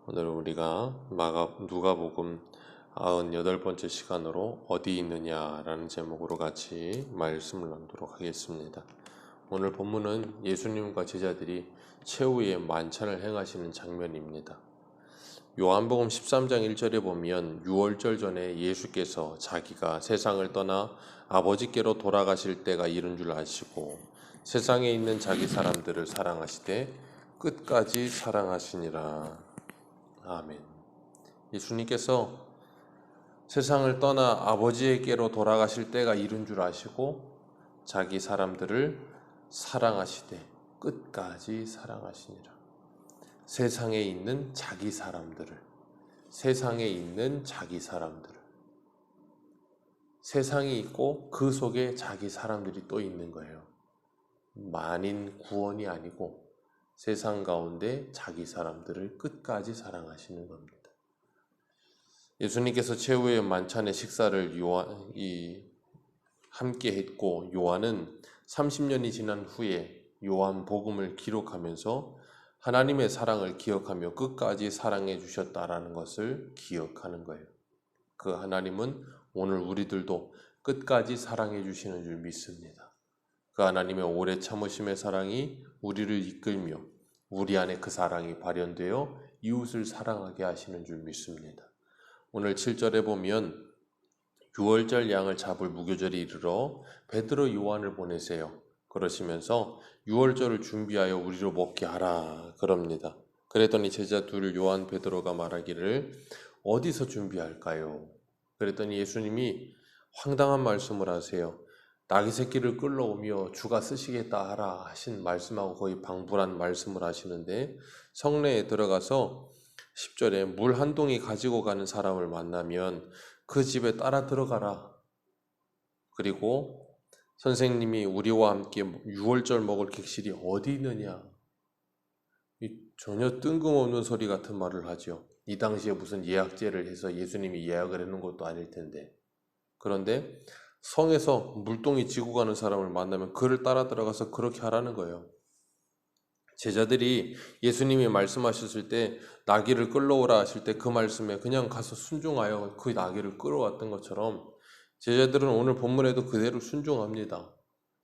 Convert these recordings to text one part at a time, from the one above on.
오늘 우리가 누가복음 98번째 시간으로 어디 있느냐라는 제목으로 같이 말씀을 나누도록 하겠습니다. 오늘 본문은 예수님과 제자들이 최후의 만찬을 행하시는 장면입니다. 요한복음 13장 1절에 보면 유월절 전에 예수께서 자기가 세상을 떠나 아버지께로 돌아가실 때가 이른 줄 아시고 세상에 있는 자기 사람들을 사랑하시되 끝까지 사랑하시니라. 아멘. 예수님께서 세상을 떠나 아버지에게로 돌아가실 때가 이른 줄 아시고 자기 사람들을 사랑하시되 끝까지 사랑하시니라. 세상에 있는 자기 사람들을, 세상이 있고 그 속에 자기 사람들이 또 있는 거예요. 만인 구원이 아니고 세상 가운데 자기 사람들을 끝까지 사랑하시는 겁니다. 예수님께서 최후의 만찬의 식사를 함께 했고, 요한은 30년이 지난 후에 요한복음을 기록하면서 하나님의 사랑을 기억하며 끝까지 사랑해 주셨다라는 것을 기억하는 거예요. 그 하나님은 오늘 우리들도 끝까지 사랑해 주시는 줄 믿습니다. 그 하나님의 오래 참으심의 사랑이 우리를 이끌며 우리 안에 그 사랑이 발현되어 이웃을 사랑하게 하시는 줄 믿습니다. 오늘 7절에 보면 유월절 양을 잡을 무교절이 이르러 베드로 요한을 보내세요. 그러시면서 유월절을 준비하여 우리로 먹게 하라 그럽니다. 그랬더니 제자 둘 요한 베드로가 말하기를 어디서 준비할까요? 그랬더니 예수님이 황당한 말씀을 하세요. 나귀 새끼를 끌러오며 주가 쓰시겠다 하라 하신 말씀하고 거의 방불한 말씀을 하시는데, 성내에 들어가서 10절에 물 한 동이 가지고 가는 사람을 만나면 그 집에 따라 들어가라. 그리고 선생님이 우리와 함께 유월절 먹을 객실이 어디 있느냐? 전혀 뜬금없는 소리 같은 말을 하죠. 이 당시에 무슨 예약제를 해서 예수님이 예약을 해놓은 것도 아닐 텐데. 그런데 성에서 물동이 지고 가는 사람을 만나면 그를 따라 들어가서 그렇게 하라는 거예요. 제자들이 예수님이 말씀하셨을 때 나귀를 끌러오라 하실 때 그 말씀에 그냥 가서 순종하여 그 나귀를 끌어왔던 것처럼 제자들은 오늘 본문에도 그대로 순종합니다.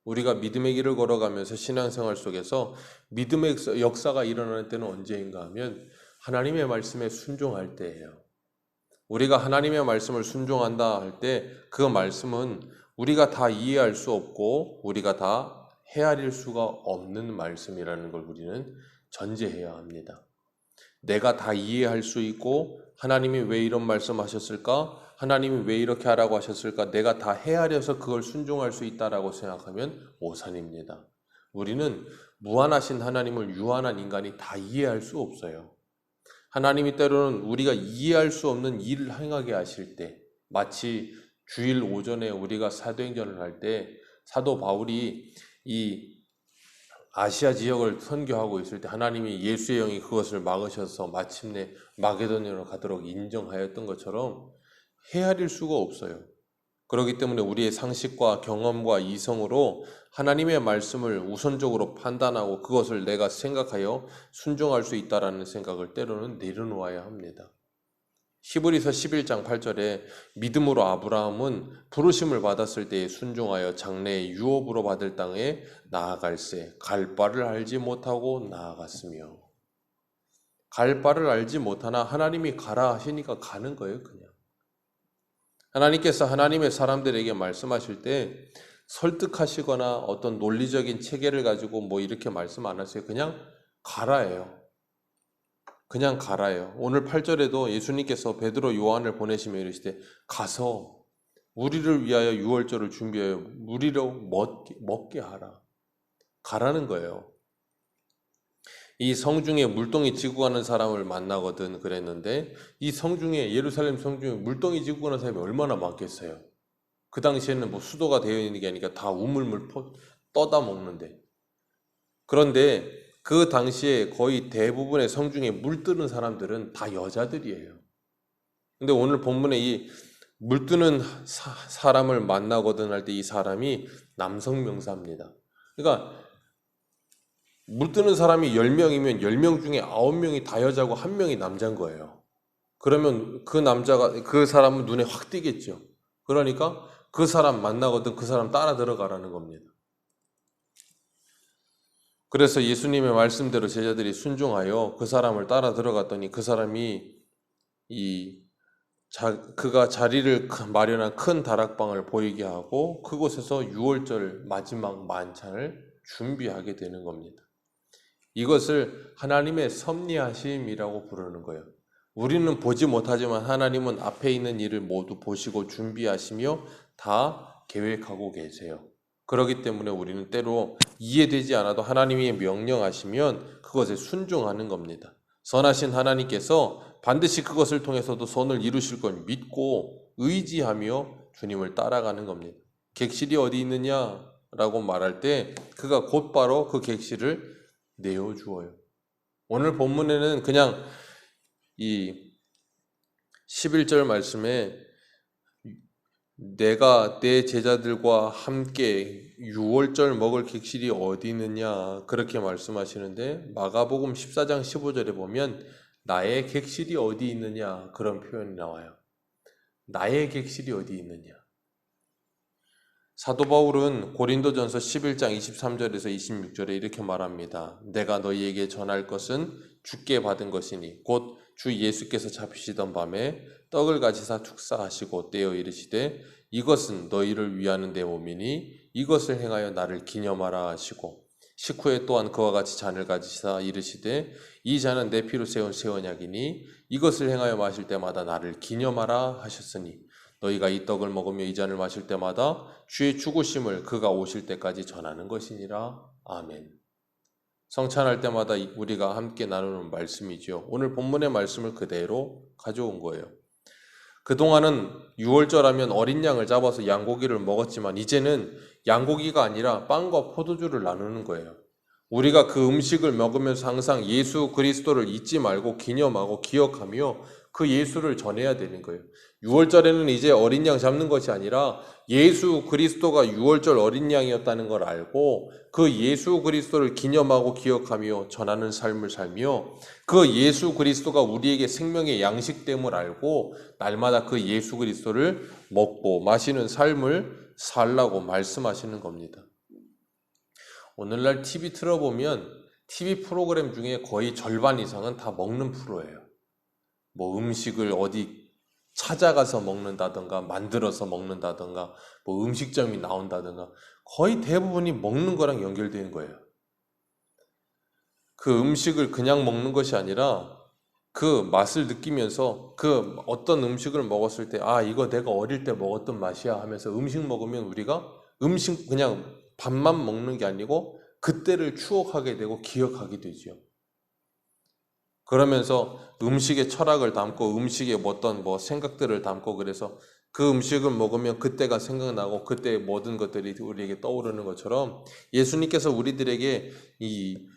우리가 믿음의 길을 걸어가면서 신앙생활 속에서 믿음의 역사가 일어나는 때는 언제인가 하면 하나님의 말씀에 순종할 때예요. 우리가 하나님의 말씀을 순종한다 할 때 그 말씀은 우리가 다 이해할 수 없고 우리가 다 헤아릴 수가 없는 말씀이라는 걸 우리는 전제해야 합니다. 내가 다 이해할 수 있고 하나님이 왜 이런 말씀하셨을까? 하나님이 왜 이렇게 하라고 하셨을까? 내가 다 헤아려서 그걸 순종할 수 있다라고 생각하면 오산입니다. 우리는 무한하신 하나님을 유한한 인간이 다 이해할 수 없어요. 하나님이 때로는 우리가 이해할 수 없는 일을 행하게 하실 때, 마치 주일 오전에 우리가 사도행전을 할 때 사도 바울이 이 아시아 지역을 선교하고 있을 때 하나님이 예수의 영이 그것을 막으셔서 마침내 마게도냐로 가도록 인정하였던 것처럼 헤아릴 수가 없어요. 그렇기 때문에 우리의 상식과 경험과 이성으로 하나님의 말씀을 우선적으로 판단하고 그것을 내가 생각하여 순종할 수 있다라는 생각을 때로는 내려놓아야 합니다. 히브리서 11장 8절에 믿음으로 아브라함은 부르심을 받았을 때에 순종하여 장래의 유업으로 받을 땅에 나아갈새 갈 바를 알지 못하고 나아갔으며, 갈 바를 알지 못하나 하나님이 가라 하시니까 가는 거예요. 그냥 하나님께서 하나님의 사람들에게 말씀하실 때 설득하시거나 어떤 논리적인 체계를 가지고 뭐 이렇게 말씀 안 하세요. 그냥 가라예요. 그냥 가라예요. 오늘 8절에도 예수님께서 베드로 요한을 보내시며 이르시되 가서 우리를 위하여 유월절을 준비하여 우리로 먹게 하라. 가라는 거예요. 이 성중에 물동이 지고 가는 사람을 만나거든 그랬는데, 이 성중에, 예루살렘 성중에 물동이 지고 가는 사람이 얼마나 많겠어요. 그 당시에는 뭐 수도가 되어 있는 게 아니라 다 우물물 떠다 먹는데, 그런데 그 당시에 거의 대부분의 성중에 물뜨는 사람들은 다 여자들이에요. 근데 오늘 본문에 이 물뜨는 사람을 만나거든 할 때 이 사람이 남성 명사입니다. 그러니까 물뜨는 사람이 10명이면 10명 중에 9명이 다 여자고 1명이 남자인 거예요. 그러면 그 사람은 눈에 확 띄겠죠. 그러니까 그 사람 만나거든 그 사람 따라 들어가라는 겁니다. 그래서 예수님의 말씀대로 제자들이 순종하여 그 사람을 따라 들어갔더니 그 사람이 그가 자리를 마련한 큰 다락방을 보이게 하고 그곳에서 유월절 마지막 만찬을 준비하게 되는 겁니다. 이것을 하나님의 섭리하심이라고 부르는 거예요. 우리는 보지 못하지만 하나님은 앞에 있는 일을 모두 보시고 준비하시며 다 계획하고 계세요. 그렇기 때문에 우리는 때로 이해되지 않아도 하나님이 명령하시면 그것에 순종하는 겁니다. 선하신 하나님께서 반드시 그것을 통해서도 선을 이루실 걸 믿고 의지하며 주님을 따라가는 겁니다. 객실이 어디 있느냐라고 말할 때 그가 곧바로 그 객실을 내어주어요. 오늘 본문에는 그냥 이 11절 말씀에 내가 내 제자들과 함께 유월절 먹을 객실이 어디 있느냐 그렇게 말씀하시는데 마가복음 14장 15절에 보면 나의 객실이 어디 있느냐 그런 표현이 나와요. 나의 객실이 어디 있느냐. 사도 바울은 고린도전서 11장 23절에서 26절에 이렇게 말합니다. 내가 너희에게 전할 것은 주께 받은 것이니 곧 주 예수께서 잡히시던 밤에 떡을 가지사 축사하시고 떼어 이르시되 이것은 너희를 위하는 내 몸이니 이것을 행하여 나를 기념하라 하시고 식후에 또한 그와 같이 잔을 가지사 이르시되 이 잔은 내 피로 세운 새 언약이니 이것을 행하여 마실 때마다 나를 기념하라 하셨으니 너희가 이 떡을 먹으며 이 잔을 마실 때마다 주의 죽으심을 그가 오실 때까지 전하는 것이니라. 아멘. 성찬할 때마다 우리가 함께 나누는 말씀이죠. 오늘 본문의 말씀을 그대로 가져온 거예요. 그동안은 유월절하면 어린 양을 잡아서 양고기를 먹었지만 이제는 양고기가 아니라 빵과 포도주를 나누는 거예요. 우리가 그 음식을 먹으면서 항상 예수 그리스도를 잊지 말고 기념하고 기억하며 그 예수를 전해야 되는 거예요. 유월절에는 이제 어린 양 잡는 것이 아니라 예수 그리스도가 유월절 어린 양이었다는 걸 알고 그 예수 그리스도를 기념하고 기억하며 전하는 삶을 살며 그 예수 그리스도가 우리에게 생명의 양식됨을 알고 날마다 그 예수 그리스도를 먹고 마시는 삶을 살라고 말씀하시는 겁니다. 오늘날 TV 틀어보면 TV 프로그램 중에 거의 절반 이상은 다 먹는 프로예요. 뭐 음식을 어디 찾아가서 먹는다든가 만들어서 먹는다든가 뭐 음식점이 나온다든가 거의 대부분이 먹는 거랑 연결되는 거예요. 그 음식을 그냥 먹는 것이 아니라 그 맛을 느끼면서 그 어떤 음식을 먹었을 때 아 이거 내가 어릴 때 먹었던 맛이야 하면서 음식 먹으면 우리가 음식 그냥 밥만 먹는 게 아니고 그때를 추억하게 되고 기억하게 되죠. 그러면서 음식의 철학을 담고 음식의 어떤 생각들을 담고 그래서 그 음식을 먹으면 그때가 생각나고 그때의 모든 것들이 우리에게 떠오르는 것처럼 예수님께서 우리들에게 이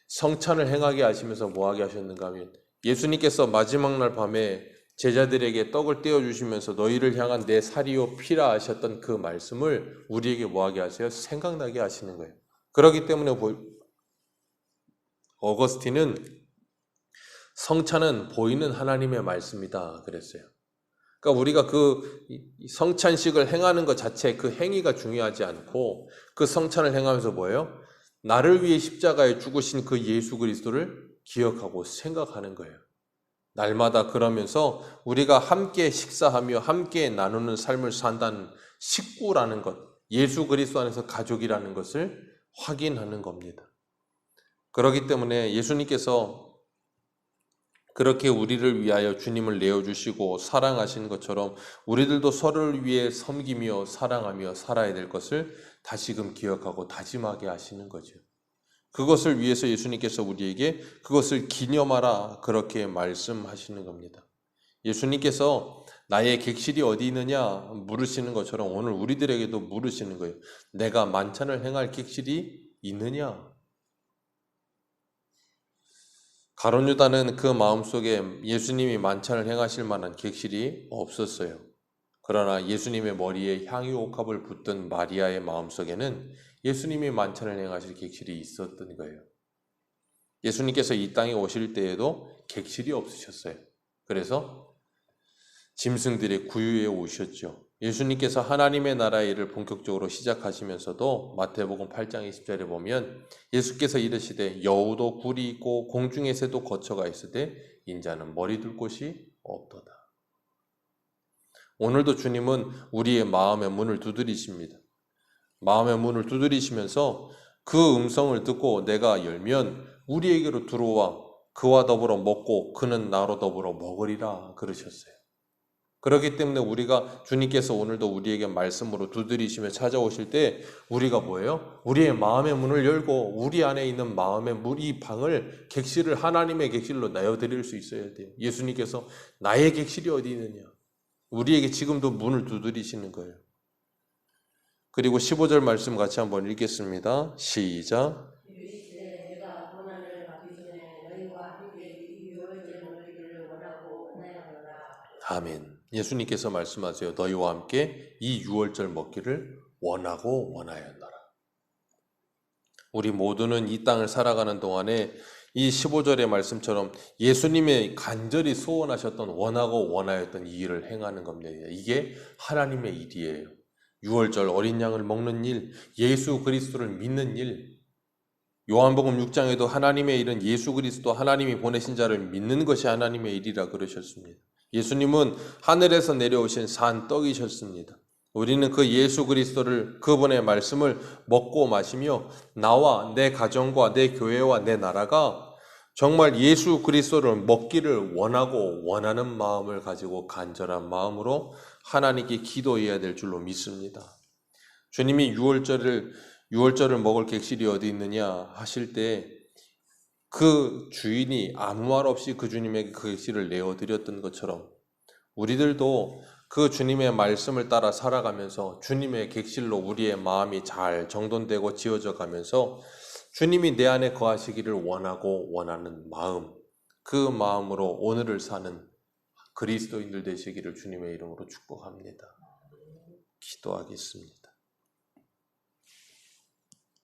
성찬을 행하게 하시면서 뭐하게 하셨는가 하면 예수님께서 마지막 날 밤에 제자들에게 떡을 떼어주시면서 너희를 향한 내 살이요 피라 하셨던 그 말씀을 우리에게 뭐하게 하세요? 생각나게 하시는 거예요. 그렇기 때문에 어거스틴은 성찬은 보이는 하나님의 말씀이다 그랬어요. 그러니까 우리가 그 성찬식을 행하는 것 자체 그 행위가 중요하지 않고 그 성찬을 행하면서 뭐예요? 나를 위해 십자가에 죽으신 그 예수 그리스도를 기억하고 생각하는 거예요. 날마다 그러면서 우리가 함께 식사하며 함께 나누는 삶을 산다는 식구라는 것, 예수 그리스도 안에서 가족이라는 것을 확인하는 겁니다. 그렇기 때문에 예수님께서 그렇게 우리를 위하여 주님을 내어주시고 사랑하시는 것처럼 우리들도 서로를 위해 섬기며 사랑하며 살아야 될 것을 다시금 기억하고 다짐하게 하시는 거죠. 그것을 위해서 예수님께서 우리에게 그것을 기념하라 그렇게 말씀하시는 겁니다. 예수님께서 나의 객실이 어디 있느냐 물으시는 것처럼 오늘 우리들에게도 물으시는 거예요. 내가 만찬을 행할 객실이 있느냐? 가룟 유다는 그 마음속에 예수님이 만찬을 행하실 만한 객실이 없었어요. 그러나 예수님의 머리에 향유 옥합을 붓던 마리아의 마음속에는 예수님이 만찬을 행하실 객실이 있었던 거예요. 예수님께서 이 땅에 오실 때에도 객실이 없으셨어요. 그래서 짐승들의 구유에 오셨죠. 예수님께서 하나님의 나라의 일을 본격적으로 시작하시면서도 마태복음 8장 20절에 보면 예수께서 이르시되 여우도 굴이 있고 공중의 새도 거처가 있으되 인자는 머리 둘 곳이 없도다. 오늘도 주님은 우리의 마음의 문을 두드리십니다. 마음의 문을 두드리시면서 그 음성을 듣고 내가 열면 우리에게로 들어와 그와 더불어 먹고 그는 나로 더불어 먹으리라 그러셨어요. 그렇기 때문에 우리가 주님께서 오늘도 우리에게 말씀으로 두드리시며 찾아오실 때 우리가 뭐예요? 우리의 마음의 문을 열고 우리 안에 있는 마음의 문, 이 방을 객실을 하나님의 객실로 내어드릴 수 있어야 돼요. 예수님께서 나의 객실이 어디 있느냐? 우리에게 지금도 문을 두드리시는 거예요. 그리고 15절 말씀 같이 한번 읽겠습니다. 시작. 아멘. 예수님께서 말씀하세요. 너희와 함께 이 유월절 먹기를 원하고 원하였노라. 우리 모두는 이 땅을 살아가는 동안에 이 15절의 말씀처럼 예수님의 간절히 소원하셨던 원하고 원하였던 이 일을 행하는 겁니다. 이게 하나님의 일이에요. 유월절 어린 양을 먹는 일, 예수 그리스도를 믿는 일. 요한복음 6장에도 하나님의 일은 예수 그리스도 하나님이 보내신 자를 믿는 것이 하나님의 일이라 그러셨습니다. 예수님은 하늘에서 내려오신 산 떡이셨습니다. 우리는 그 예수 그리스도를 그분의 말씀을 먹고 마시며 나와 내 가정과 내 교회와 내 나라가 정말 예수 그리스도를 먹기를 원하고 원하는 마음을 가지고 간절한 마음으로 하나님께 기도해야 될 줄로 믿습니다. 주님이 유월절을 먹을 객실이 어디 있느냐 하실 때 그 주인이 아무 말 없이 그 주님에게 그 객실을 내어드렸던 것처럼 우리들도 그 주님의 말씀을 따라 살아가면서 주님의 객실로 우리의 마음이 잘 정돈되고 지어져 가면서 주님이 내 안에 거하시기를 원하고 원하는 마음, 그 마음으로 오늘을 사는 그리스도인들 되시기를 주님의 이름으로 축복합니다. 기도하겠습니다.